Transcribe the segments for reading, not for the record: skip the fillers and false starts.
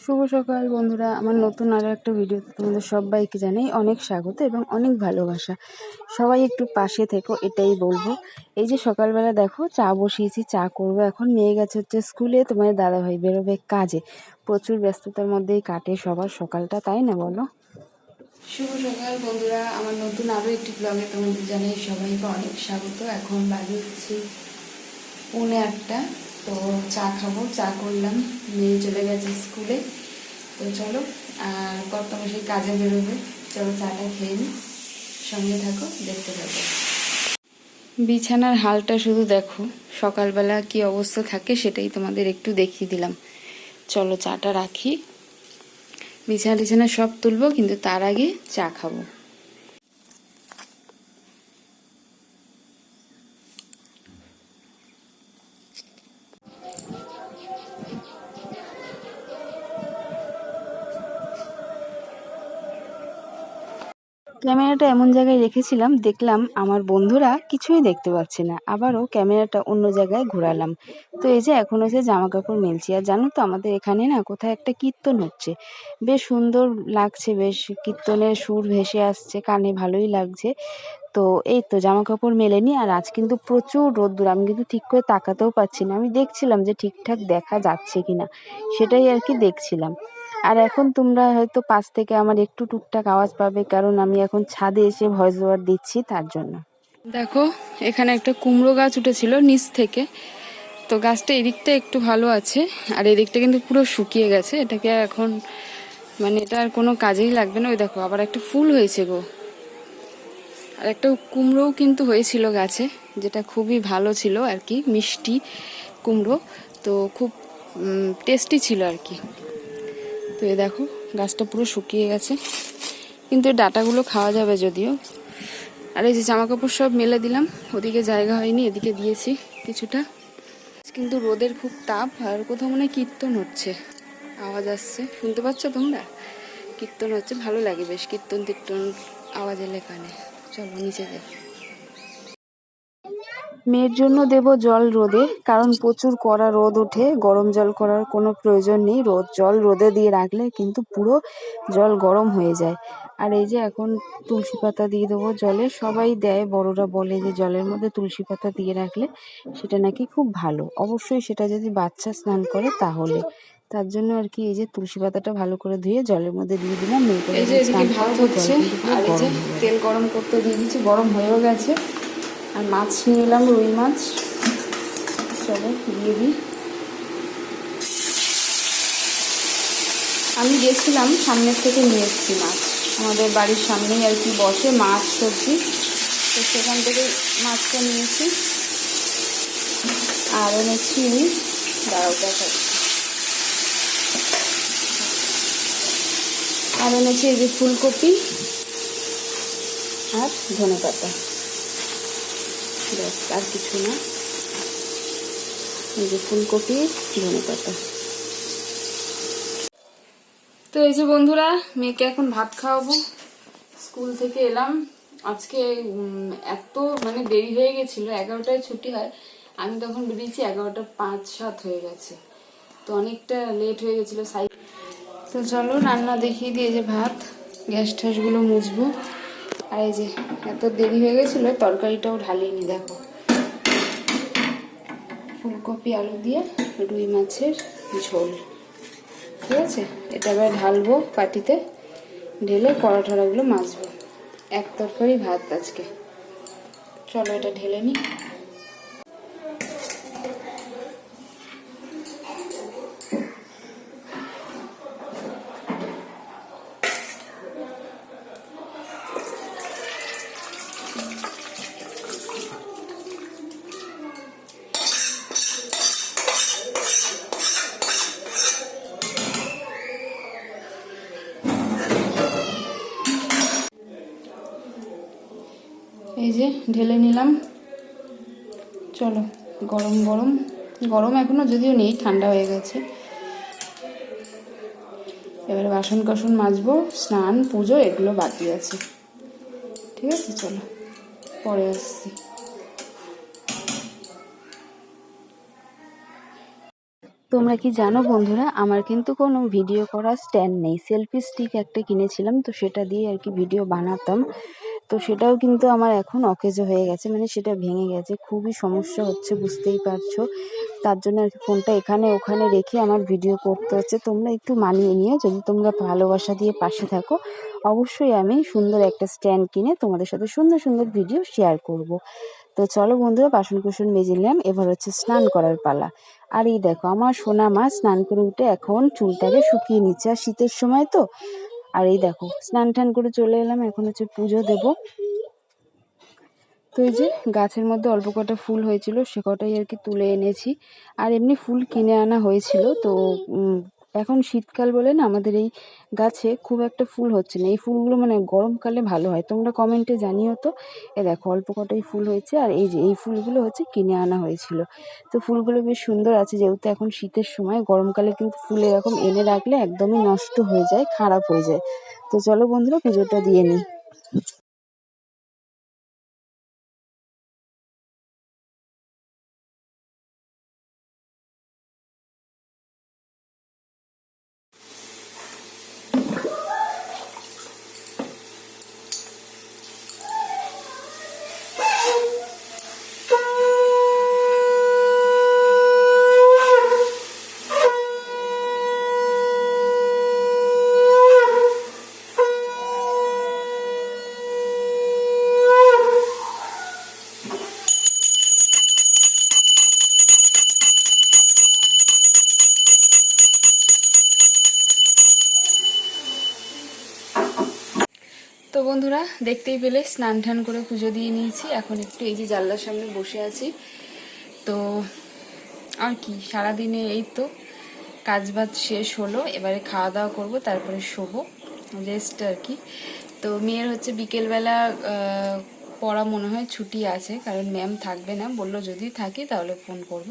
শুভ সকাল বন্ধুরা, আমার নতুন আরও একটা ভিডিওতে তোমাদের সবাইকে জানাই অনেক স্বাগত এবং অনেক ভালোবাসা। সবাই একটু পাশে থেকো, এটাই বলবো। এই যে সকালবেলা দেখো চা বসিয়েছি, চা করবো এখন। মেয়ে গেছে হচ্ছে স্কুলে, তোমার দাদাভাই বেরোবে কাজে। প্রচুর ব্যস্ততার মধ্যেই কাটে সবার সকালটা, তাই না বলো? শুভ সকাল বন্ধুরা, আমার নতুন আরও একটি ব্লগে তোমাদের জানাই সবাইকে অনেক স্বাগত। এখন বাজে হচ্ছে 8:45। তো চা খাবো, চা করলাম। মেয়ে চলে গেছে স্কুলে, তো চলো। আর কর্তামশাই কাজে বেরোবে, চলো চাটা খেয়ে নিই। সঙ্গে থাকো, দেখতে থাকো। বিছানার হালটা শুধু দেখো, সকালবেলা কি অবস্থা থাকে সেটাই তোমাদের একটু দেখিয়ে দিলাম। চলো চাটা রাখি, বিছানা টিছানা সব তুলবো, কিন্তু তার আগে চা খাবো। ক্যামেরাটা এমন জায়গায় রেখেছিলাম, দেখলাম আমার বন্ধুরা কিছুই দেখতে পাচ্ছে না। আবারও ক্যামেরাটা অন্য জায়গায় ঘোরালাম। তো এই যে এখন এসে জামা কাপড় মেলছি। আর জানো তো, আমাদের এখানে না কোথায় একটা কীর্তন হচ্ছে, বেশ সুন্দর লাগছে, বেশ কীর্তনের সুর ভেসে আসছে কানে, ভালোই লাগছে। তো এই তো জামা কাপড় মেলে নি। আর আজ কিন্তু প্রচুর রোদ্দুর, আমি কিন্তু ঠিক করে তাকাতেও পাচ্ছি না। আমি দেখছিলাম যে ঠিকঠাক দেখা যাচ্ছে কিনা, সেটাই আর কি দেখছিলাম। আর এখন তোমরা হয়তো পাশ থেকে আমার একটু টুকটাক আওয়াজ পাবে, কারণ আমি এখন ছাদে এসে ভয়েস ওভার দিচ্ছি, তার জন্য। দেখো, এখানে একটা কুমড়ো গাছ উঠেছিল নিচ থেকে। তো গাছটা এদিকটা একটু ভালো আছে, আর এদিকটা কিন্তু পুরো শুকিয়ে গেছে। এটাকে এখন মানে এটা আর কোনো কাজেই লাগবে না। ওই দেখো আবার একটা ফুল হয়েছে গো। আর একটা কুমড়োও কিন্তু হয়েছিল গাছে, যেটা খুবই ভালো ছিল আর কি, মিষ্টি কুমড়ো। তো খুব টেস্টি ছিল আর কি। তো এই দেখো গাছটা পুরো শুকিয়ে গেছে, কিন্তু এই ডাঁটাগুলো খাওয়া যাবে যদিও। আর এই যে জামা কাপড় সব মেলে দিলাম, ওদিকে জায়গা হয়নি, এদিকে দিয়েছি কিছুটা। কিন্তু রোদের খুব তাপ, আর কোথাও মনে হয় কীর্তন হচ্ছে, আওয়াজ আসছে, শুনতে পাচ্ছ তোমরা? কীর্তন হচ্ছে, ভালো লাগে বেশ কীর্তন তীর্তন আওয়াজ এলে কানে। চলো নিচে যাই। মেয়ের জন্য দেব জল রোদে, কারণ প্রচুর কড়া রোদ ওঠে। গরম জল করার কোনো প্রয়োজন নেই, জল রোদে দিয়ে রাখলে কিন্তু পুরো জল গরম হয়ে যায়। আর এই যে এখন তুলসী পাতা দিয়ে দেবো জলে। সবাই দেয়, বড়রা বলে যে জলের মধ্যে তুলসী পাতা দিয়ে রাখলে সেটা নাকি খুব ভালো। অবশ্যই সেটা যদি বাচ্চা স্নান করে তাহলে। তার জন্য আর কি এই যে তুলসী পাতাটা ভালো করে ধুয়ে জলের মধ্যে দিয়ে দিলাম। মেয়েটা এই যে এদিকে ভাত হচ্ছে, আর এই যে তেল গরম করতে দিয়ে দিচ্ছি, গরম হয়েও গেছে। আর মাছ নিয়ে এলাম, রুই মাছ। চলো দিয়ে দিই। আমি গেছিলাম, সামনের থেকে নিয়ে এসেছি মাছ। আমাদের বাড়ির সামনেই আর কি বসে মাছ সবজি, তো সেখান থেকে মাছটা নিয়েছি। আর এনেছি, দাঁড়াও দেখাচ্ছি, আর এনেছি এই যে ফুলকপি আর ধনেপাতা, ব্যাস আর কিছু না। এই যে ফুলকপি, ধনেপাতা। তো এই যে বন্ধুরা, মেয়েকে এখন ভাত খাওয়াবো। স্কুল থেকে এলাম আজকে, এত মানে দেরি হয়ে গেছিল। 11টায় ছুটি হয়, আমি তখন বেরিয়েছি 11টা 5-7 হয়ে গেছে। তো অনেকটা লেট হয়ে গেছিলো। তো চলো রান্না দেখিয়ে দিয়ে, যে ভাত, গ্যাস ট্যাসগুলো মুছবো। আর এই যে এত দেরি হয়ে গেছিলো, তরকারিটাও ঢালিনি। দেখো, ফুলকপি আলু দিয়ে রুই মাছের ঝোল, ঠিক আছে। এটা এবার ঢালবো পাটিতে, ঢেলে কড়া ঠড়াগুলো মাজবো। এক তরকারি ভাত আজকে। চলো এটা ঢেলে নিই। এই যে ঢেলে নিলাম। চলো, গরম গরম গরম এখনো যদিও নেই, ঠান্ডা হয়ে গেছে। এবারে বাসন কাসন মাজবো, স্নান পুজো এগুলো বাকি আছে, ঠিক আছে। চলো পরে আসছি। তোমরা কি জানো বন্ধুরা, আমার কিন্তু কোনো ভিডিও করার স্ট্যান্ড নেই। সেলফি স্টিক একটা কিনেছিলাম, তো সেটা দিয়ে আর কি ভিডিও বানাতাম। তো সেটাও কিন্তু আমার এখন অকেজো হয়ে গেছে, মানে সেটা ভেঙে গেছে। খুবই সমস্যা হচ্ছে, বুঝতেই পারছো। তার জন্য আর কি ফোনটা এখানে ওখানে রেখে আমার ভিডিও করতে হচ্ছে। তোমরা একটু মানিয়ে নিও, যদি তোমরা ভালোবাসা দিয়ে পাশে থাকো অবশ্যই আমি সুন্দর একটা স্ট্যান্ড কিনে তোমাদের সাথে সুন্দর সুন্দর ভিডিও শেয়ার করব। তো চলো বন্ধুরা, বাসন কুসন মেজে নিলাম, এবার হচ্ছে স্নান করার পালা। আর এই দেখো আমার সোনা মা স্নান করে উঠে এখন চুলটাকে শুকিয়ে নিচ্ছে, আর শীতের সময় তো। আর এই দেখো স্নান টান করে চলে এলাম, এখন হচ্ছে পুজো দেব। তো এই যে গাছের মধ্যে অল্প কটা ফুল হয়েছিল, সে কটাই আর কি তুলে এনেছি। আর এমনি ফুল কিনে আনা হয়েছিল। তো এখন শীতকাল বলে না আমাদের এই গাছে খুব একটা ফুল হচ্ছে না। এই ফুলগুলো মানে গরমকালে ভালো হয়, তোমরা কমেন্টে জানিও তো। এ দেখো অল্প কটাই ফুল হয়েছে, আর এই যে এই ফুলগুলো হচ্ছে কিনে আনা হয়েছিল। তো ফুলগুলো বেশ সুন্দর আছে, যেহেতু এখন শীতের সময়। গরমকালে কিন্তু ফুল এরকম এনে রাখলে একদমই নষ্ট হয়ে যায়, খারাপ হয়ে যায়। তো চলো বন্ধুরা, পুজোটা দিয়ে নিই। তো বন্ধুরা, দেখতেই পেলে স্নান টান করে পুজো দিয়ে নিয়েছি। এখন একটু এই যে জানলার সামনে বসে আছি। তো আর কি, সারাদিনে এই তো কাজ বাজ শেষ হলো, এবারে খাওয়া দাওয়া করবো, তারপরে শোবো, রেস্ট আর কি। তো মেয়ের হচ্ছে বিকেলবেলা পড়া মনে হয় ছুটি আছে, কারণ ম্যাম থাকবে না বললো, যদি থাকি তাহলে ফোন করব,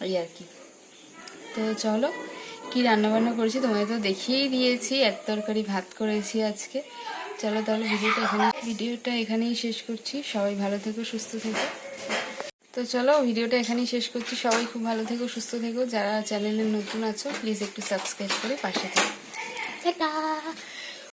এই আর কি। তো চলো, কি রান্নাবান্না করেছি তোমাদের তো দেখিয়েই দিয়েছি। এক তরকারি ভাত করেছি আজকে। চলো তাহলে ভিডিওটা এখানেই শেষ করছি। সবাই ভালো থেকো, সুস্থ থেকো। তো চলো, ভিডিওটা এখানেই শেষ করছি। সবাই খুব ভালো থেকো, সুস্থ থেকো। যারা চ্যানেলে নতুন আছো প্লিজ একটু সাবস্ক্রাইব করে পাশে থেকো। টাটা।